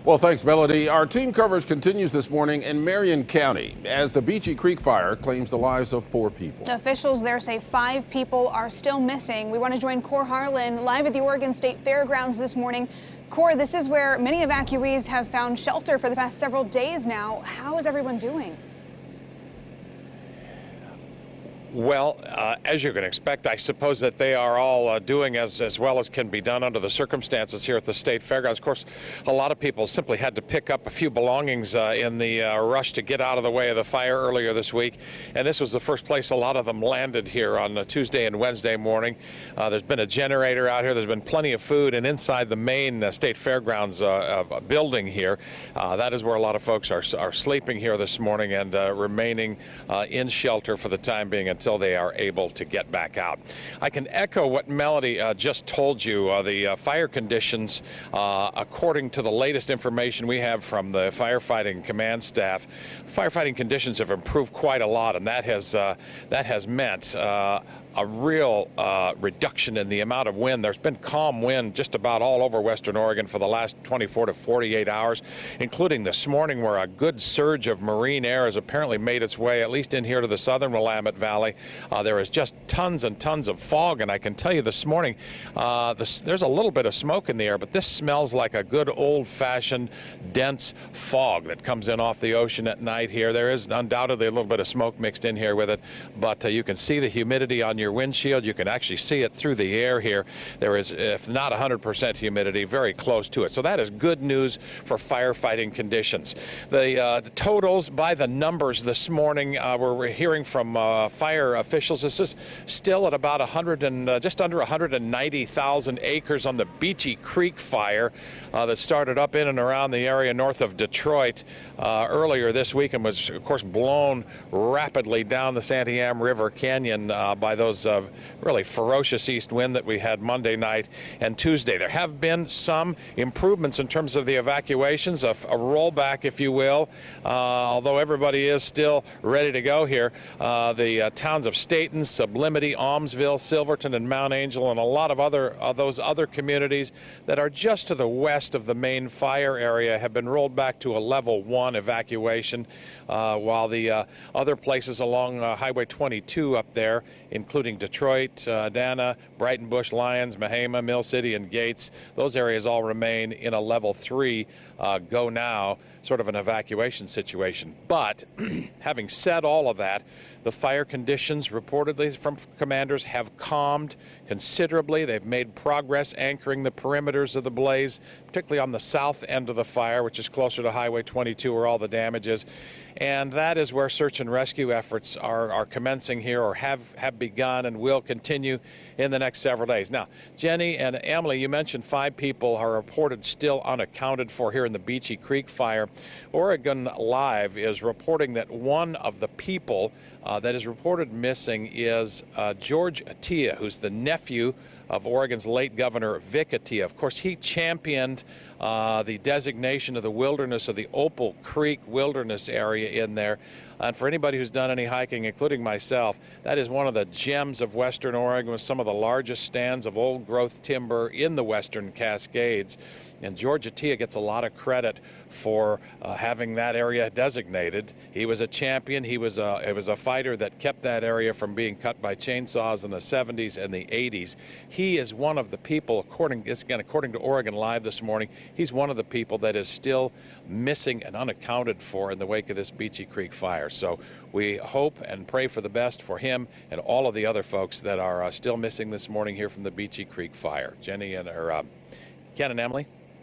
Well, thanks, Melody. Our team coverage continues this morning in Marion County as the Beachie Creek Fire claims the lives of 4 people. Officials there say 5 people are still missing. We want to join Cor Harlan live at the Oregon State Fairgrounds this morning. Cor, this is where many evacuees have found shelter for the past several days now. How is everyone doing? Well, as you can expect, I suppose that they are all doing as well as can be done under the circumstances here at the State Fairgrounds. Of course, a lot of people simply had to pick up a few belongings in the rush to get out of the way of the fire earlier this week. And this was the first place a lot of them landed here on Tuesday and Wednesday morning. There's been a generator out here. There's been plenty of food. And inside the main State Fairgrounds building here, that is where a lot of folks are sleeping here this morning and remaining in shelter for the time being until they are able to get back out. I can echo what Melody just told you. The fire conditions, according to the latest information we have from the firefighting command staff, firefighting conditions have improved quite a lot, and that has meant a real reduction in the amount of wind. There's been calm wind just about all over Western Oregon for the last 24 to 48 hours, including this morning where a good surge of marine air has apparently made its way at least in here to the southern Willamette Valley. There is just tons and tons of fog, and I can tell you this morning there's a little bit of smoke in the air, but this smells like a good old-fashioned dense fog that comes in off the ocean at night here. There is undoubtedly a little bit of smoke mixed in here with it, but you can see the humidity on your windshield. You can actually see it through the air here. There is, if not 100% humidity, very close to it. So that is good news for firefighting conditions. The totals by the numbers this morning, we're hearing from fire officials. This is still at about just under 190,000 acres on the Beachie Creek Fire that started up in and around the area north of Detroit earlier this week and was, of course, blown rapidly down the Santiam River Canyon by those really ferocious east wind that we had Monday night and Tuesday. There have been some improvements in terms of the evacuations, a rollback, if you will, although everybody is still ready to go here. The towns of Staten, Sublimity, Almsville, Silverton, and Mount Angel, and a lot of those other communities that are just to the west of the main fire area have been rolled back to a level 1 evacuation, while the other places along Highway 22 up there, including Detroit, Dana, Brighton Bush, Lyons, Mahama, Mill City, and Gates, those areas all remain in a level 3 go now sort of an evacuation situation. But having said all of that, the fire conditions reportedly from commanders have calmed considerably. They've made progress anchoring the perimeters of the blaze, particularly on the south end of the fire, which is closer to Highway 22 where all the damage is. And that is where search and rescue efforts are commencing here, or have begun and will continue in the next several days. Now, Jenny and Emily, you mentioned 5 people are reported still unaccounted for here in the Beachie Creek Fire. Oregon Live is reporting that one of the people that is reported missing is George Atiyeh, who's the nephew of Oregon's late governor, Vic Atiyeh. Of course, he championed the designation of the wilderness of the Opal Creek Wilderness area in there. And for anybody who's done any hiking, including myself, that is one of the gems of Western Oregon with some of the largest stands of old-growth timber in the Western Cascades. And George Atiyeh gets a lot of credit for having that area designated. He was a champion. He was a fighter that kept that area from being cut by chainsaws in the 70s and the 80s. He is one of the people, according to Oregon Live this morning, he's one of the people that is still missing and unaccounted for in the wake of this Beachie Creek Fire. So we hope and pray for the best for him and all of the other folks that are still missing this morning here from the Beachie Creek Fire. Jenny and Ken and Emily.